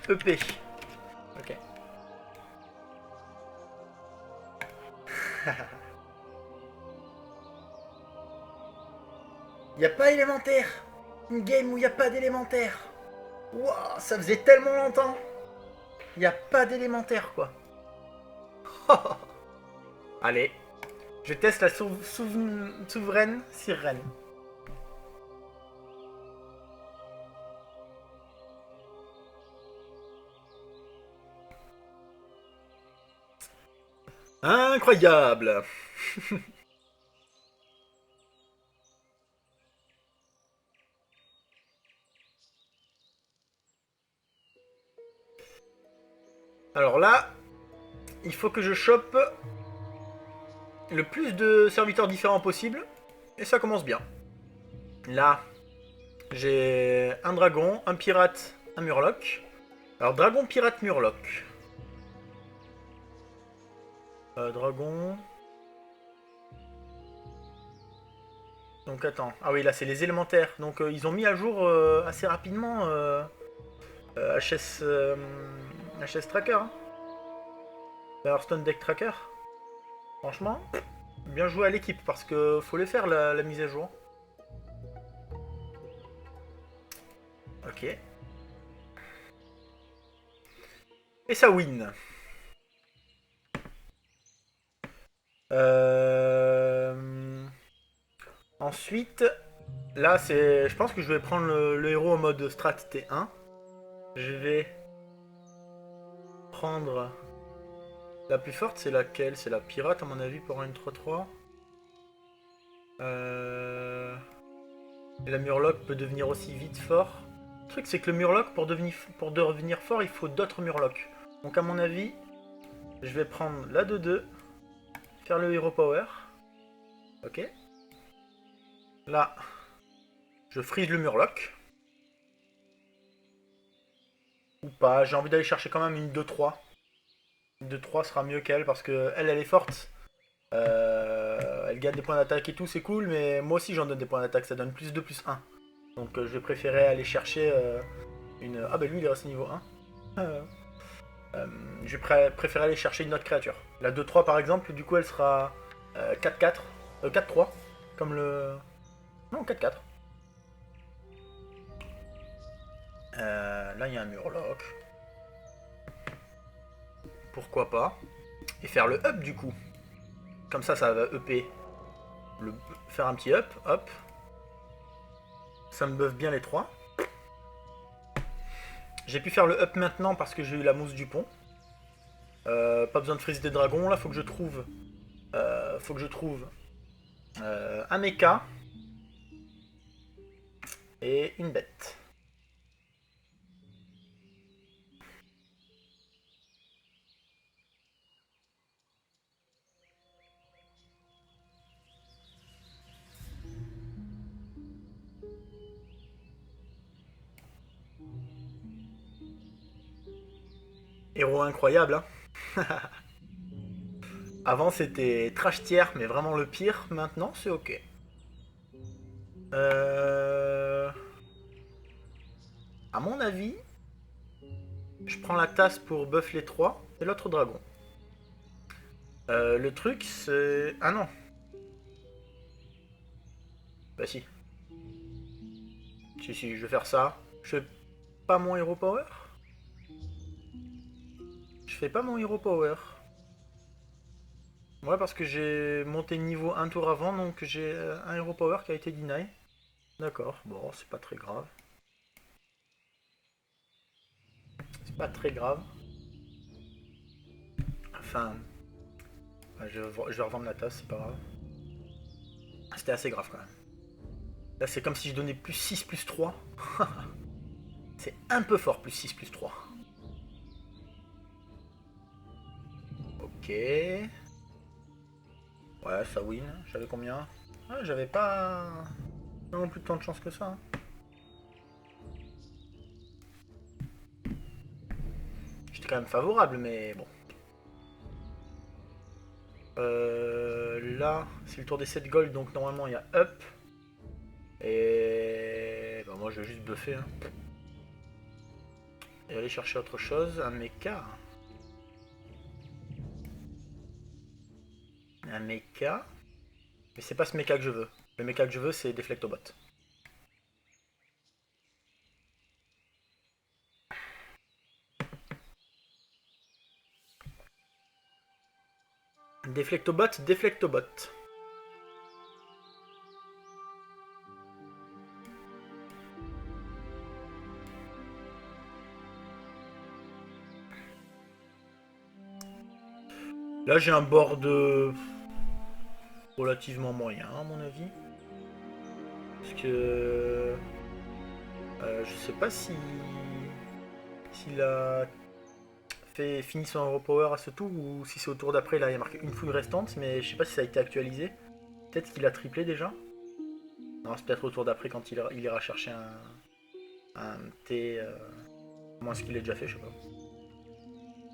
EP. Ok. Y a pas élémentaire. Une game où y a pas d'élémentaire. Waouh, ça faisait tellement longtemps. Y a pas d'élémentaire quoi. Allez, je teste la souveraine sirène. Incroyable. Alors là, il faut que je chope le plus de serviteurs différents possible. Et ça commence bien. Là, j'ai un dragon, un pirate, un murloc. Alors dragon, pirate, murloc. Dragon... Donc attends. Ah oui, là c'est les élémentaires. Donc ils ont mis à jour assez rapidement HS, HS Tracker. Hein. Hearthstone Deck Tracker. Franchement, bien joué à l'équipe parce que faut les faire la mise à jour. Ok. Et ça win. Ensuite, là c'est. Je pense que je vais prendre le héros en mode strat T1. Je vais prendre. La plus forte, c'est laquelle? C'est la pirate, à mon avis, pour une 3-3. Et la murloc peut devenir aussi vite fort. Le truc, c'est que le murloc, pour devenir fort, il faut d'autres murlocs. Donc, à mon avis, je vais prendre la 2-2, faire le hero power. Ok. Là, je freeze le murloc. Ou pas, j'ai envie d'aller chercher quand même une 2-3. Une 2-3 sera mieux qu'elle parce que elle est forte. Elle gagne des points d'attaque et tout, c'est cool, mais moi aussi j'en donne des points d'attaque, ça donne plus 2, plus 1. Donc je vais préférer aller chercher une... Ah bah lui il est resté niveau 1. Je vais préférer aller chercher une autre créature. La 2-3 par exemple, du coup elle sera 4-4, 4-3, comme le... Non, 4-4. Là il y a un murloc. Pourquoi pas. Et faire le up du coup. Comme ça va upper. Faire un petit up, hop. Ça me buff bien les 3. J'ai pu faire le up maintenant parce que j'ai eu la mousse du pont. Pas besoin de freeze des dragons. Là, faut que je trouve. Un mecha. Et une bête. Héros incroyable, hein. Avant, c'était trash tier, mais vraiment le pire. Maintenant, c'est ok. À mon avis, je prends la tasse pour buff les 3 et l'autre dragon. Le truc, c'est... Ah non. Bah si. Si, je vais faire ça. Je fais pas mon hero power. Je fais pas mon hero power. Ouais, parce que j'ai monté niveau un tour avant, donc j'ai un hero power qui a été deny. D'accord, bon, c'est pas très grave. C'est pas très grave. Enfin, je vais revendre la tasse, c'est pas grave. C'était assez grave quand même. Là, c'est comme si je donnais plus 6 plus 3. C'est un peu fort, plus 6 plus 3. Ok. Ouais, ça win. J'avais combien? Ouais, j'avais pas non plus tant de chance que ça. Hein. J'étais quand même favorable, mais bon. Là, c'est le tour des 7 gold, donc normalement il y a up. Et... Bah, moi je vais juste buffer. Hein. Et aller chercher autre chose, un mecha. Un mecha. Mais c'est pas ce mecha que je veux. Le mecha que je veux, c'est Deflectobot. Deflectobot, Deflectobot. Là, j'ai un board relativement moyen, à mon avis. Parce que... je sais pas si... S'il a fini son overpower à ce tour ou si c'est au tour d'après. Là, il y a marqué une fouille restante, mais je sais pas si ça a été actualisé. Peut-être qu'il a triplé déjà. Non, c'est peut-être au tour d'après quand il ira chercher un T... Comment est-ce qu'il l'a déjà fait, je sais pas.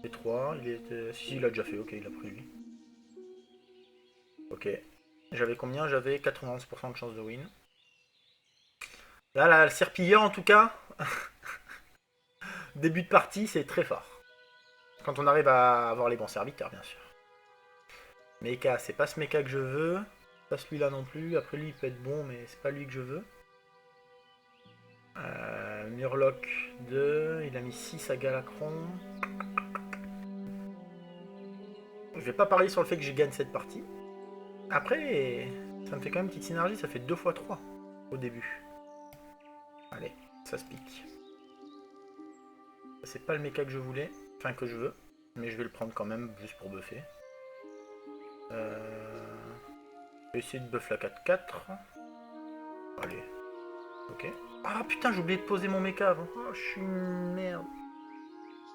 T3, il était... Si, il l'a déjà fait, ok, il a pris lui. Ok. J'avais combien? J'avais 91% de chance de win. Là, le serpilleur, en tout cas, début de partie, c'est très fort. Quand on arrive à avoir les bons serviteurs, bien sûr. Mecha, c'est pas ce mecha que je veux. Pas celui-là non plus. Après, lui, il peut être bon, mais c'est pas lui que je veux. Murloc 2. Il a mis 6 à Galacron. Je vais pas parier sur le fait que je gagne cette partie. Après, ça me fait quand même une petite synergie. Ça fait 2 x 3 au début. Allez, ça se pique. C'est pas le mecha que je voulais. Enfin, que je veux. Mais je vais le prendre quand même, juste pour buffer. Je vais essayer de buff la 4-4. Allez. Ok. Ah putain, j'ai oublié de poser mon mecha avant. Oh, je suis une merde.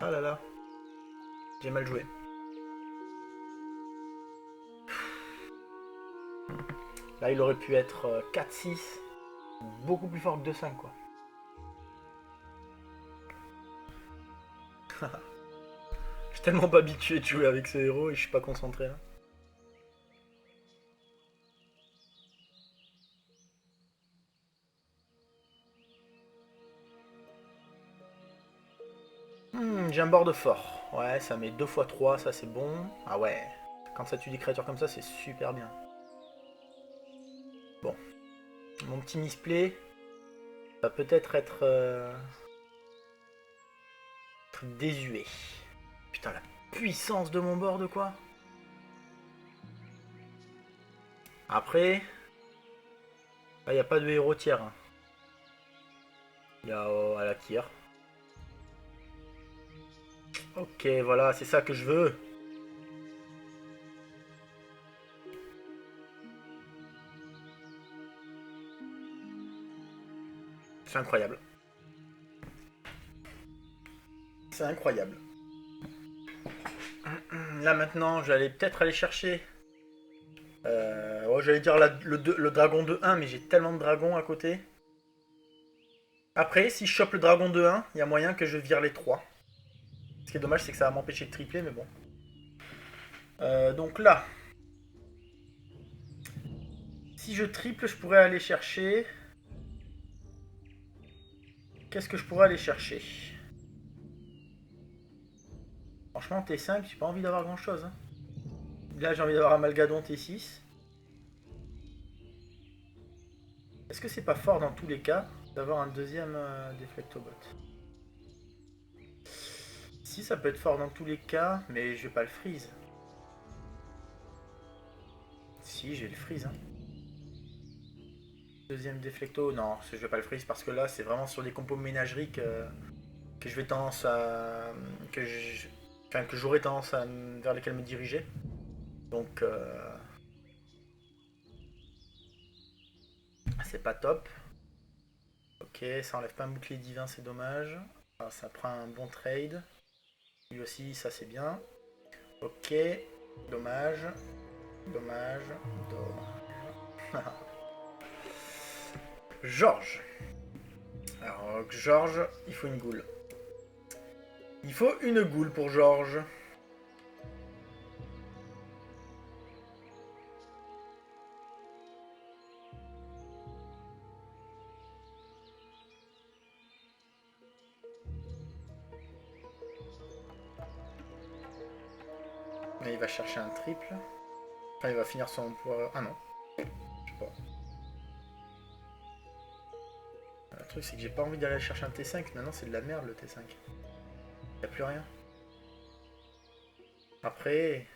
Ah là là. J'ai mal joué. Là, il aurait pu être 4-6. Beaucoup plus fort que 2-5, quoi. Je suis tellement pas habitué de jouer avec ce héros et je suis pas concentré là. J'ai un board fort. Ouais, ça met 2 x 3, ça c'est bon. Ah ouais, quand ça tue des créatures comme ça, c'est super bien. Bon. Mon petit misplay va peut-être être désuet. Putain, la puissance de mon board, quoi. Après, il n'y a pas de héros tiers. Il y a Alakir. Ok, voilà, c'est ça que je veux. C'est incroyable. C'est incroyable. Là maintenant, j'allais peut-être aller chercher. J'allais dire le dragon de 1, mais j'ai tellement de dragons à côté. Après, si je chope le dragon de 1, il y a moyen que je vire les 3. Ce qui est dommage, c'est que ça va m'empêcher de tripler, mais bon. Donc là, si je triple, je pourrais aller chercher... Qu'est-ce que je pourrais aller chercher? Franchement, T5, j'ai pas envie d'avoir grand-chose. Hein. Là, j'ai envie d'avoir un Malgadon T6. Est-ce que c'est pas fort dans tous les cas d'avoir un deuxième Deflectobot? Si, ça peut être fort dans tous les cas, mais je vais pas le freeze. Si, je vais le freeze. Hein. Deuxième Deflecto, non, je vais pas le freeze parce que là, c'est vraiment sur des compos ménageries que je vais tendance à... que j'aurais tendance à, vers lesquels me diriger. Donc, c'est pas top. Ok, ça enlève pas un bouclier divin, c'est dommage. Ah, ça prend un bon trade. Lui aussi, ça c'est bien. Ok, dommage. Dommage. Dommage. Georges. Alors, Georges, il faut une goule. Il faut une goule pour Georges. Et il va chercher un triple. Enfin, il va finir son pouvoir... Ah non. Je sais pas. Le truc, c'est que j'ai pas envie d'aller chercher un T5. Maintenant, c'est de la merde, le T5. Y a plus rien. Après...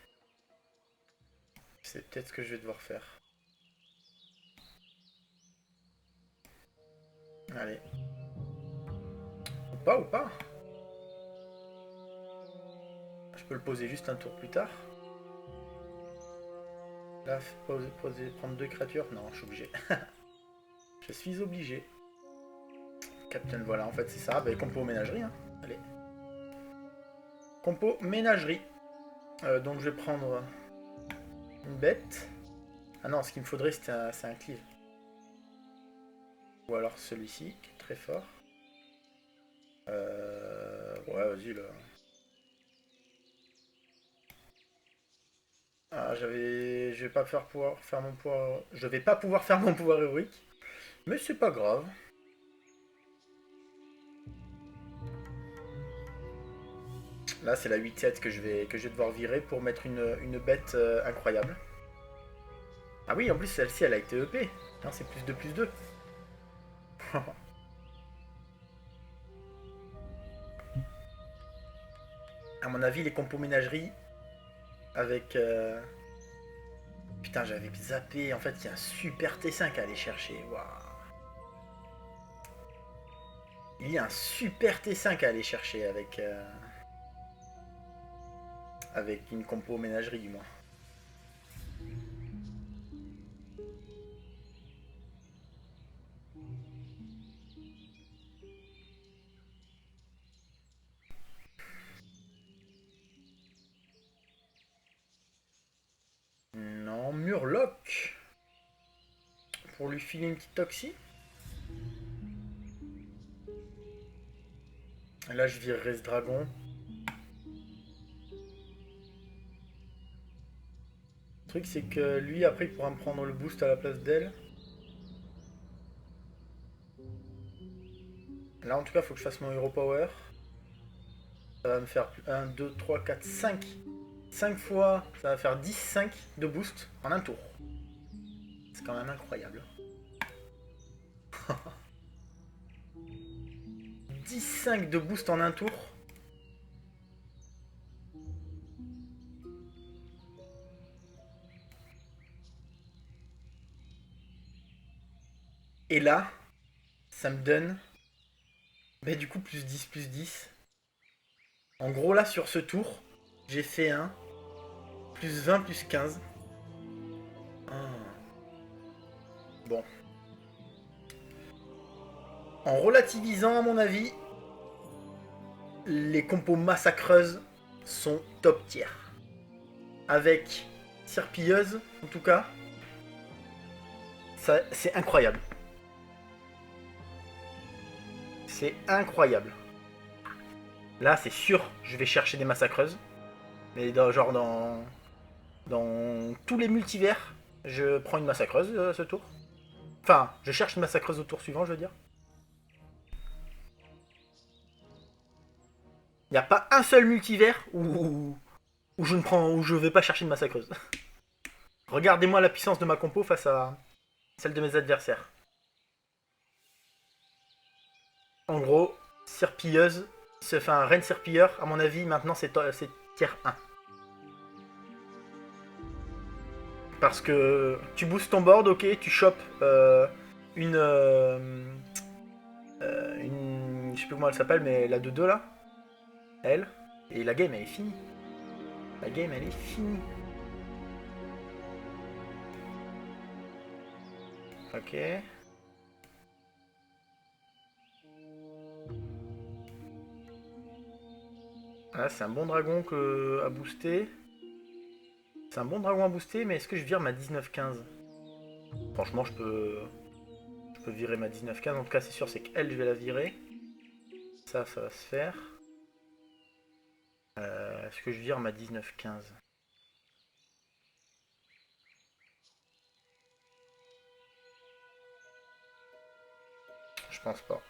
C'est peut-être ce que je vais devoir faire. Allez. Ou pas. Je peux le poser juste un tour plus tard. Là, prendre 2 créatures. Non, je suis obligé. Je suis obligé. Captain, voilà, en fait, c'est ça. Bah, compo ménagerie, hein. Allez. Compo ménagerie. Donc, je vais prendre une bête. Ah non, ce qu'il me faudrait, c'est un cleave. Ou alors celui-ci, qui est très fort. Ouais, vas-y, là. Ah, je vais pas pouvoir faire mon pouvoir... Je vais pas pouvoir faire mon pouvoir héroïque. Mais c'est pas grave. Là, c'est la 8-7 que je vais devoir virer pour mettre une bête incroyable. Ah oui, en plus, celle-ci, elle a été EP. Non, c'est +2/+2. À mon avis, les compos ménagerie avec... Putain, j'avais zappé. En fait, il y a un super T5 à aller chercher. Waouh. Il y a un super T5 à aller chercher avec une compo ménagerie, du moins. Non, Murloc. Pour lui filer une petite toxie. Là, je virerai ce dragon. Le truc, c'est que lui, après, il pourra me prendre le boost à la place d'elle. Là, en tout cas, il faut que je fasse mon Hero Power. Ça va me faire 1, 2, 3, 4, 5. 5 fois, ça va faire 10, 5 de boost en un tour. C'est quand même incroyable. 10-5 de boost en un tour. Et là, ça me donne... Mais du coup, +10/+10. En gros, là, sur ce tour, j'ai fait un +20/+15. Ah. Bon. En relativisant, à mon avis, les compos massacreuses sont top tier. Avec Serpilleuse, en tout cas, c'est incroyable. C'est incroyable. Là, c'est sûr, je vais chercher des massacreuses. Mais dans tous les multivers, je prends une massacreuse ce tour. Enfin, je cherche une massacreuse au tour suivant, je veux dire. Il n'y a pas un seul multivers où je vais pas chercher une massacreuse. Regardez-moi la puissance de ma compo face à celle de mes adversaires. En gros, Serpilleuse, enfin Reine Serpilleur, à mon avis, maintenant c'est tier 1. Parce que tu boostes ton board, ok, tu chopes une, je sais plus comment elle s'appelle, mais la 2-2 là, elle, et la game elle est finie. La game elle est finie. Ok. Là c'est un bon dragon à booster. C'est un bon dragon à booster, mais est-ce que je vire ma 19-15? Franchement, je peux virer ma 19-15. En tout cas, c'est sûr, c'est qu'elle, je vais la virer. Ça va se faire. Est-ce que je vire ma 19-15? Je pense pas.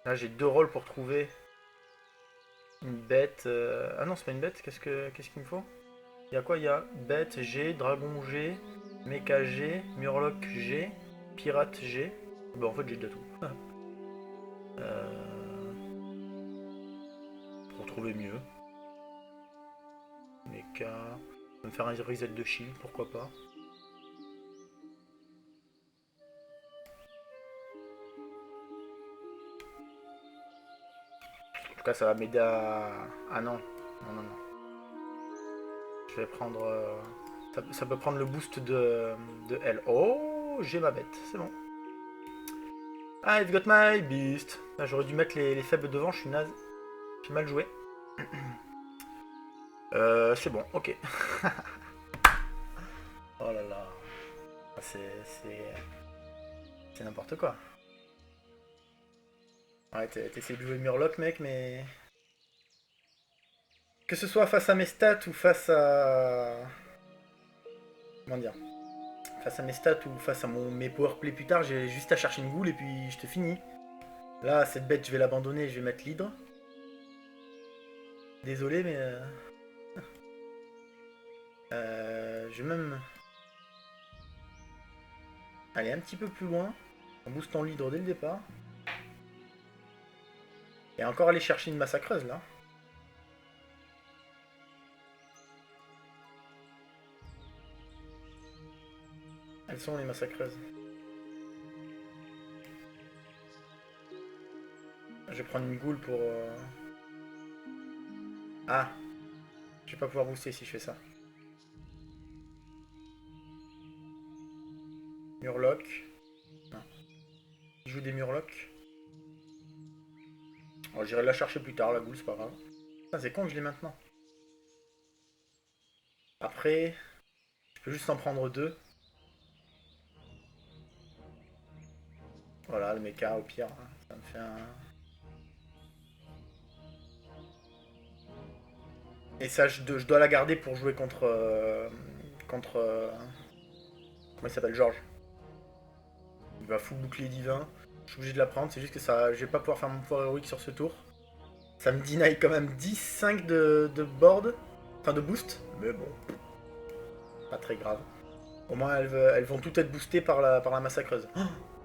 Là, j'ai 2 rôles pour trouver Une bête... Ah non, c'est pas une bête, qu'est-ce qu'il me faut? Il y a quoi? Il y a bête G, dragon G, mecha G, murloc G, pirate G. Bah en fait j'ai déjà tout. Pour trouver mieux. Mecha... Je vais me faire un reset de shield, pourquoi pas. En tout cas ça va m'aider à... Ah non. Non, non, non. Je vais prendre... Ça peut prendre le boost de L. Oh, j'ai ma bête, c'est bon. I've got my beast. Ah, j'aurais dû mettre les faibles devant, je suis naze. J'ai mal joué. C'est bon, ok. Oh là là. C'est n'importe quoi. Ouais, t'essaies de jouer Murloc, mec, mais... Que ce soit face à mes stats ou face à... Comment dire? Face à mes stats ou face à mes powerplay plus tard, j'ai juste à chercher une goule et puis je te finis. Là, cette bête, je vais l'abandonner, je vais mettre l'hydre. Désolé, mais... je vais même... aller un petit peu plus loin, en boostant l'hydre dès le départ. Et encore aller chercher une massacreuse, là. Elles sont les massacreuses. Je vais prendre une goule pour... Ah, je vais pas pouvoir booster si je fais ça. Murloc. Non. Il joue des Murlocs. Oh, j'irai la chercher plus tard, la goule, c'est pas grave. Ah, c'est con que je l'ai maintenant. Après, je peux juste en prendre deux. Voilà, le mecha au pire. Hein. Ça me fait un... Et ça, je dois la garder pour jouer contre... comment il s'appelle? Georges. Il va full bouclier divin. Je suis obligé de la prendre, c'est juste que ça, je vais pas pouvoir faire mon pouvoir héroïque sur ce tour. Ça me deny quand même 10-5 de board, enfin de boost, mais bon, pas très grave. Au moins elles vont toutes être boostées par la massacreuse.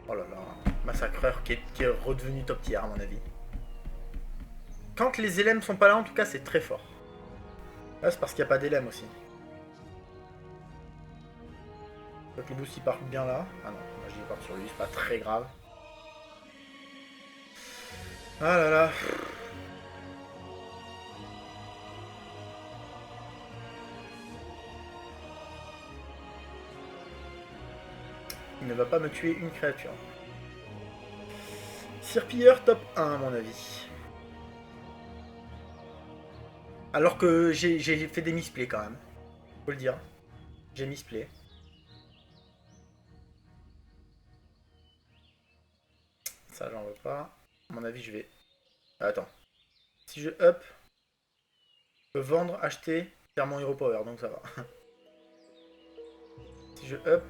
Oh là là, massacreur qui est redevenu top tier à mon avis. Quand les élèmes sont pas là, en tout cas, c'est très fort. Là, c'est parce qu'il n'y a pas d'élèmes aussi. Donc le boost il part bien là. Ah non, moi j'y part sur lui, c'est pas très grave. Ah là là. Il ne va pas me tuer une créature. Sirpilleur top 1 à mon avis. Alors que j'ai fait des misplays quand même. Faut le dire. J'ai misplay. Ça j'en veux pas. À mon avis je vais... Attends. Si je up, je peux vendre, acheter, faire mon hero power, donc ça va. Si je up,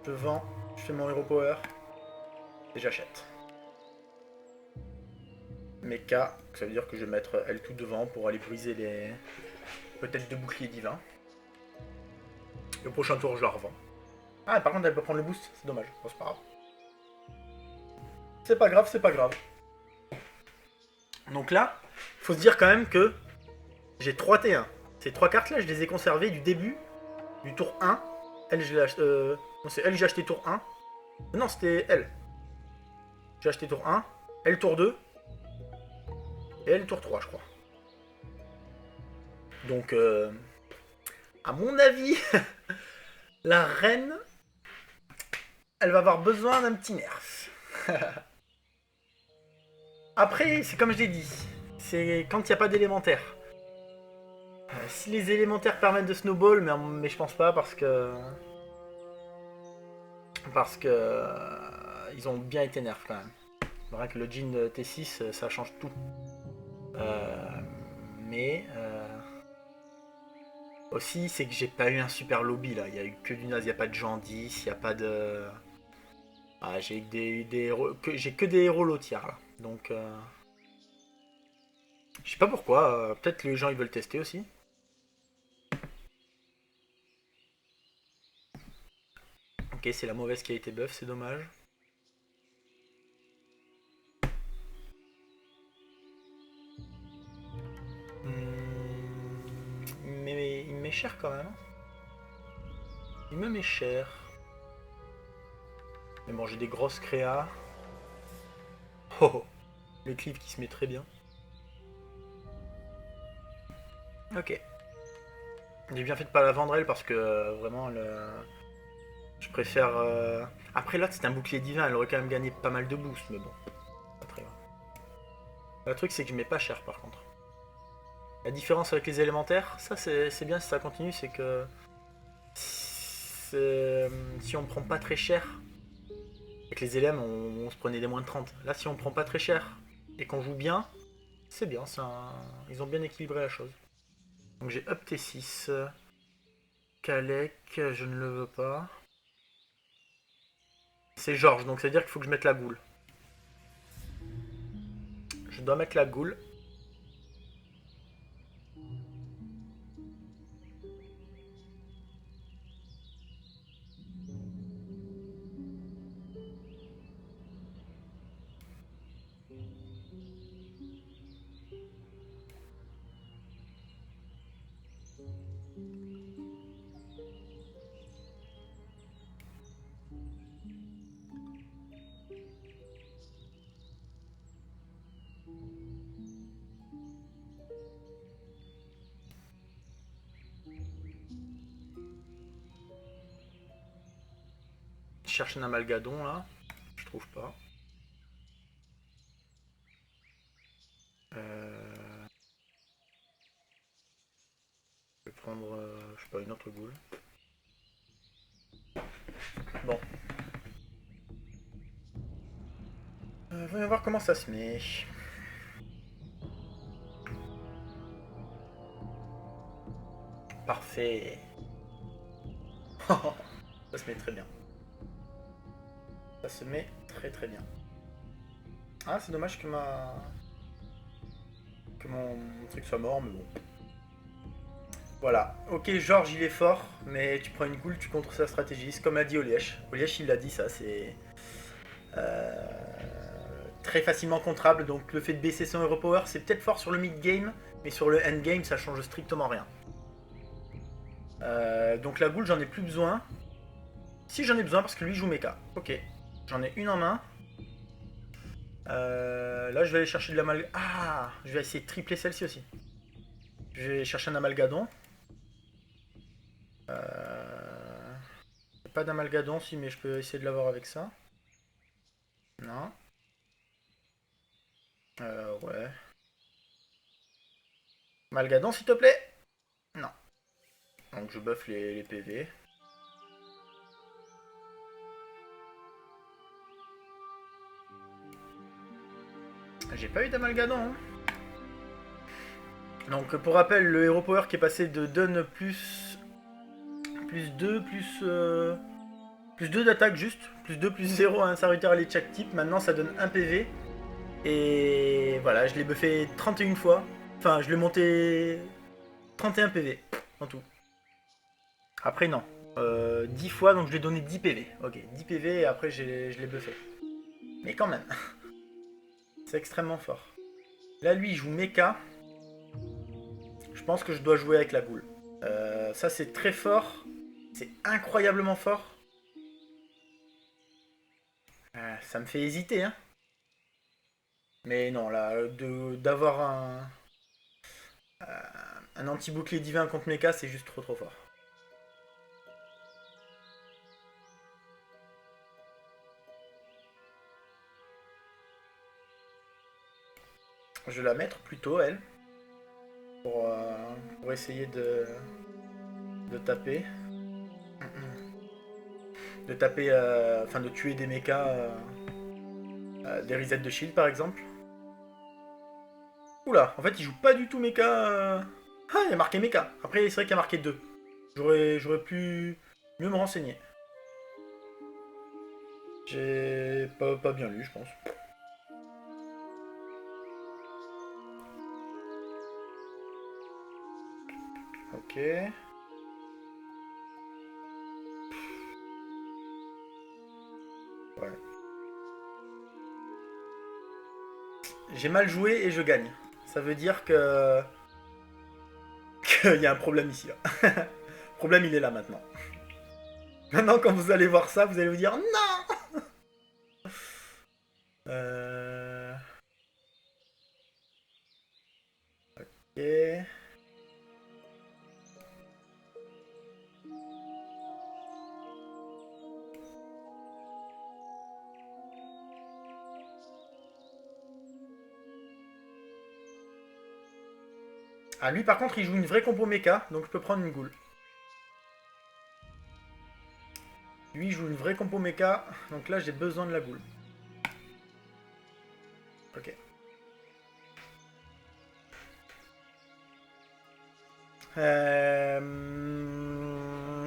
je vends, je fais mon hero power et j'achète. Mecha, ça veut dire que je vais mettre elle tout devant pour aller briser les... peut-être deux boucliers divins. Le prochain tour je la revends. Ah par contre elle peut prendre le boost, c'est dommage, bon, c'est pas grave. C'est pas grave, c'est pas grave. Donc là, faut se dire quand même que j'ai 3 T1. Ces 3 cartes là, je les ai conservées du début, du tour 1. Elle, je l'ai acheté... non, c'est elle, j'ai acheté tour 1. Non, c'était elle. J'ai acheté tour 1, elle tour 2, et elle tour 3, je crois. Donc, à mon avis, la reine, elle va avoir besoin d'un petit nerf. Après, c'est comme je l'ai dit, c'est quand il n'y a pas d'élémentaire. Si les élémentaires permettent de snowball, mais je pense pas parce que... ils ont bien été nerfs quand même. C'est vrai que le jean de T6, ça change tout. Mais... aussi, c'est que j'ai pas eu un super lobby là. Il y a eu que du naze, il n'y a pas de Jandis, il n'y a pas de... Ah, j'ai que des héros low tiers là. Donc... Je sais pas pourquoi, peut-être les gens ils veulent tester aussi. Ok, c'est la mauvaise qui a été buff, c'est dommage. Mais il me met cher quand même. Il me met cher. Mais bon, j'ai des grosses créas. Oh, oh, le cleave qui se met très bien. Ok. J'ai bien fait de pas la vendre elle parce que vraiment je préfère. Après l'autre c'est un bouclier divin, elle aurait quand même gagné pas mal de boost, mais bon, pas très grave. Le truc c'est que je mets pas cher par contre. La différence avec les élémentaires, ça c'est bien si ça continue, c'est que si on prend pas très cher, avec les élèves on se prenait des moins de 30. Là si on prend pas très cher et qu'on joue bien, c'est bien, ils ont bien équilibré la chose. Donc j'ai up T6. Kalec, je ne le veux pas. C'est Georges, donc ça veut dire qu'il faut que je mette la goule. Je dois mettre la goule. Je cherche un amalgadon là. Je trouve pas. Euh, je vais prendre, je sais pas, une autre goule. Bon. Voyons voir comment ça se met. Parfait. Ça se met très bien. Ça se met très très bien. Ah, c'est dommage que mon truc soit mort, mais bon. Voilà. Ok, Georges, il est fort, mais tu prends une goule, tu contres sa stratégie. C'est comme a dit Olièche. Olièche, il l'a dit, ça, c'est euh, très facilement contrable. Donc le fait de baisser son hero power, c'est peut-être fort sur le mid-game, mais sur le end-game, ça change strictement rien. Donc la goule, j'en ai plus besoin. Si j'en ai besoin, parce que lui joue mecha. Ok. J'en ai une en main. Là, je vais aller chercher de l'amalgadon. Ah, je vais essayer de tripler celle-ci aussi. Je vais chercher un amalgadon. Euh... Pas d'amalgadon, si, mais je peux essayer de l'avoir avec ça. Non. Ouais. Amalgadon, s'il te plaît. Non. Donc je buff les PV. J'ai pas eu d'amalgadon. Hein. Donc pour rappel, le Hero Power qui est passé de Dun plus 2 plus 2 d'attaque juste, plus 2 plus 0 à un serviteur allié de chaque type, maintenant ça donne 1 PV. Et voilà, je l'ai buffé 31 fois. Enfin, je l'ai monté 31 PV en tout. Après non. 10 fois, donc je lui ai donné 10 PV. Ok, 10 PV et après je l'ai buffé. Mais quand même, c'est extrêmement fort. Là, lui, il joue mecha. Je pense que je dois jouer avec la goule. Ça, c'est très fort. C'est incroyablement fort. Ça me fait hésiter, hein. Mais non, là, d'avoir un anti-bouclier divin contre mecha, c'est juste trop trop fort. Je vais la mettre plutôt, elle, pour essayer de taper. De taper, enfin de tuer des mechas, des resets de shield par exemple. Oula, en fait il joue pas du tout mecha. Ah, il a marqué mecha. Après c'est vrai qu'il a marqué 2. J'aurais pu mieux me renseigner. J'ai pas bien lu, je pense. Ok. Ouais. J'ai mal joué et je gagne. Ça veut dire que qu'il y a un problème ici. Là. Le problème, il est là maintenant. Maintenant, quand vous allez voir ça, vous allez vous dire non. Euh... Ok. Ah, lui, par contre, il joue une vraie compo mecha, donc je peux prendre une goule. Lui, il joue une vraie compo mecha, donc là, j'ai besoin de la goule. Ok.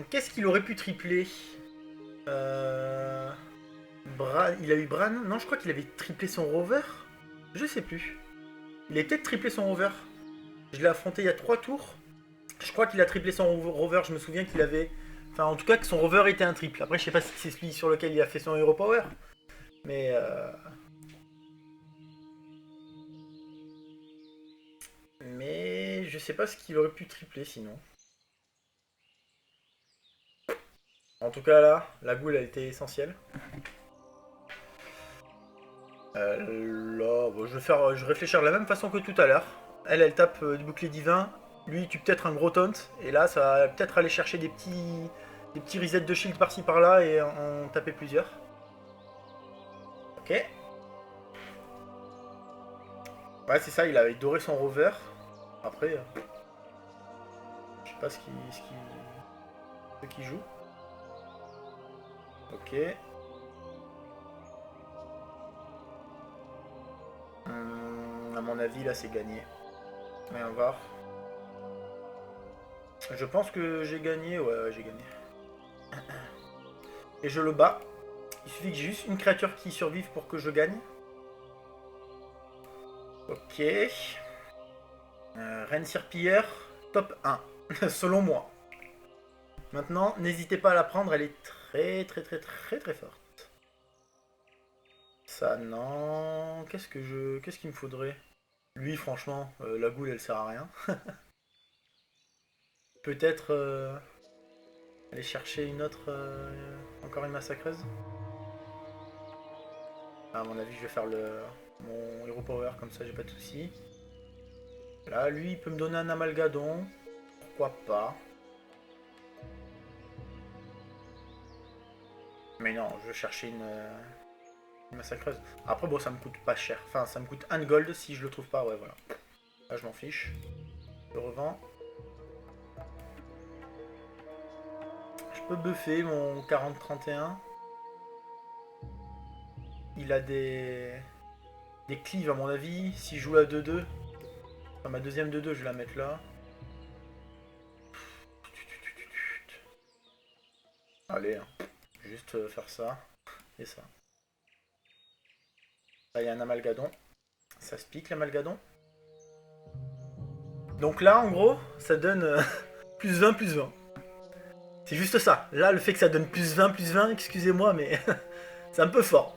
Qu'est-ce qu'il aurait pu tripler Il a eu Bran. Non, je crois qu'il avait triplé son rover. Je sais plus. Il a peut-être triplé son rover. Je l'ai affronté il y a 3 tours. Je crois qu'il a triplé son rover. Je me souviens qu'il avait... Enfin, en tout cas, que son rover était un triple. Après, je sais pas si c'est celui sur lequel il a fait son hero power. Mais... Mais... Je sais pas ce qu'il aurait pu tripler, sinon. En tout cas, là, la goule, elle était essentielle. Là, bon, je vais réfléchir de la même façon que tout à l'heure. Elle tape du bouclier divin. Lui, il tue peut-être un gros taunt. Et là, ça va peut-être aller chercher des petits resets de shield par-ci par-là et en taper plusieurs. Ok. Ouais, c'est ça, il avait doré son rover. Après, je sais pas ce qu'il joue. Ok. À mon avis, là, c'est gagné. Voyons voir. Je pense que j'ai gagné. Ouais, j'ai gagné. Et je le bats. Il suffit que j'ai juste une créature qui survive pour que je gagne. Ok. Rensir Piller, top 1. Selon moi. Maintenant, n'hésitez pas à la prendre. Elle est très très très très très forte. Ça, non. Qu'est-ce qu'il me faudrait? Lui, franchement, la goule, elle sert à rien. Peut-être aller chercher une autre... encore une massacreuse. À mon avis, je vais faire mon hero power, comme ça j'ai pas de soucis. Là, lui, il peut me donner un amalgadon. Pourquoi pas? Mais non, je vais chercher une massacreuse. Après, bon, ça me coûte pas cher. Enfin, ça me coûte 1 gold si je le trouve pas. Ouais, voilà. Là, je m'en fiche. Je le revends. Je peux buffer mon 40-31. Il a des cleaves, à mon avis. Si je joue la 2-2, enfin, ma deuxième 2-2, je vais la mettre là. Allez, hein. Juste faire ça et ça. Là, il y a un amalgadon. Ça se pique, l'amalgadon. Donc là, en gros, ça donne plus 20, plus 20. C'est juste ça. Là, le fait que ça donne plus 20, excusez-moi, mais c'est un peu fort.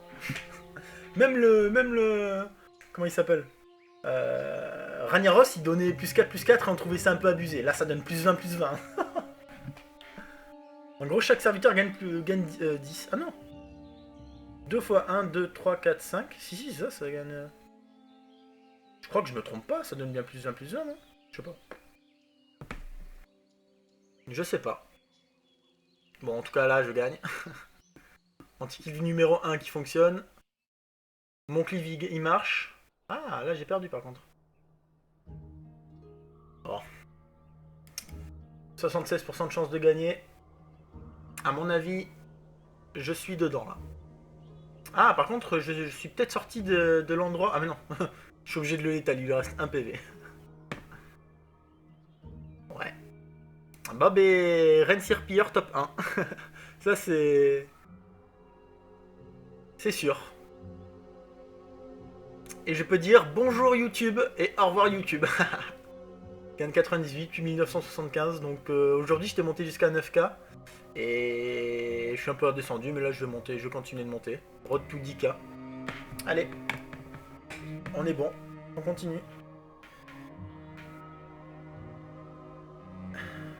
Même le... Comment il s'appelle Ragnaros, il donnait plus 4 et on trouvait ça un peu abusé. Là, ça donne plus 20, plus 20. En gros, chaque serviteur gagne 10. Ah non 2 fois 1, 2, 3, 4, 5. Si, ça gagne... Je crois que je me trompe pas, ça donne bien plus 20, plus 20, non? Je sais pas. Je sais pas. Bon, en tout cas, là, je gagne. Anti-cleave numéro 1 qui fonctionne. Mon cleave, il marche. Ah, là, j'ai perdu, par contre. Bon. 76% de chance de gagner. À mon avis, je suis dedans, là. Ah, par contre, je suis peut-être sorti de l'endroit... Ah, mais non. Je suis obligé de le létal, il lui reste 1 PV. Ouais. Bob et Rensir Piller top 1. Ça, c'est... C'est sûr. Et je peux dire bonjour YouTube et au revoir YouTube. gain de 98, puis 1975. Donc aujourd'hui, j'étais monté jusqu'à 9K. Et je suis un peu redescendu, mais là, je vais continuer de monter. Road to 10K. Allez, on est bon, on continue.